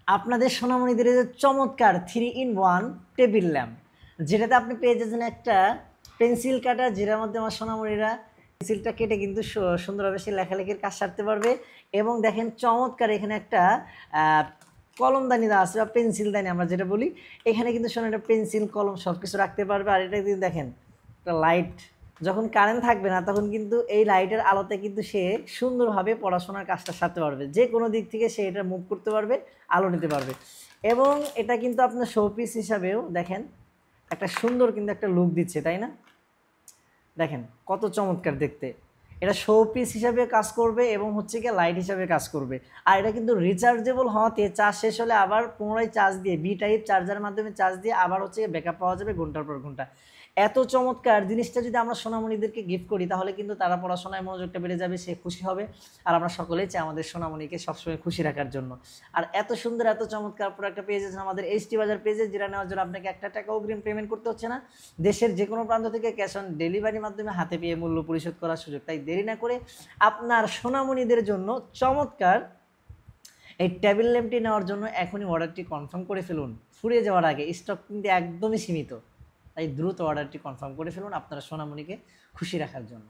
আপনাদের সোনামণিদের এই যে চমৎকার 3-in-1 টেবিল ল্যাম্প, যেটাতে আপনি পেয়ে যাচ্ছেন একটা পেন্সিল কাটার, যেটার মধ্যে আমার সোনামণিরা পেন্সিলটা কেটে কিন্তু সুন্দরভাবে সে লেখালেখির কাজ সারতে পারবে। এবং দেখেন চমৎকার এখানে একটা কলমদানি দেওয়া আছে বা পেন্সিলদানি আমরা যেটা বলি। এখানে কিন্তু শোনা একটা পেন্সিল কলম সব কিছু রাখতে পারবে। আর এটা কিন্তু দেখেন একটা লাইট, যখন কারেন্ট থাকবে না তখন কিন্তু এই লাইটের আলোতে কিন্তু সে সুন্দরভাবে পড়াশোনার কাজটা সারতে পারবে। যে কোনো দিক থেকে সে এটা মুভ করতে পারবে, আলো নিতে পারবে। এবং এটা কিন্তু আপনার শোপিস হিসাবেও দেখেন একটা সুন্দর কিন্তু একটা লুক দিচ্ছে, তাই না? দেখেন কত চমৎকার দেখতে। এটা শোপিস হিসাবে কাজ করবে এবং হচ্ছে কি লাইট হিসাবে কাজ করবে। আর এটা কিন্তু রিচার্জেবল হওয়াতে চার্জ শেষ হলে আবার পুনরায় চার্জ দিয়ে বি টাইপ চার্জারের মাধ্যমে চার্জ দিয়ে আবার হচ্ছে ব্যাকআপ পাওয়া যাবে ঘন্টার পর ঘন্টা। এত চমৎকার জিনিসটা যদি আমরা সোনামণিদেরকে গিফট করি তাহলে কিন্তু তারা পড়াশোনায় মনোযোগটা বেড়ে যাবে, সে খুশি হবে। আর আমরা সকলেই চাই আমাদের সোনামণিকে সবসময় খুশি রাখার জন্য। আর এত সুন্দর এত চমৎকার প্রোডাক্টটা পেয়ে যাচ্ছেন আমাদের এইচটি বাজার পেজে, যেটা নেওয়ার জন্য আপনাকে 1 টাকা অগ্রিম পেমেন্ট করতে হচ্ছে না। দেশের যে কোনো প্রান্ত থেকে ক্যাশ অন ডেলিভারির মাধ্যমে হাতে পেয়ে মূল্য পরিশোধ করার সুযোগ। তাই দেরি না করে আপনার সোনামণিদের জন্য চমৎকার এই টেবিল ল্যাম্পটি নেওয়ার জন্য এখনই অর্ডারটি কনফার্ম করে ফেলুন, ফুরিয়ে যাওয়ার আগে। স্টক কিন্তু একদমই সীমিত, তাই দ্রুত অর্ডারটি কনফার্ম করে ফেলুন আপনারা সোনামণিকে খুশি রাখার জন্য।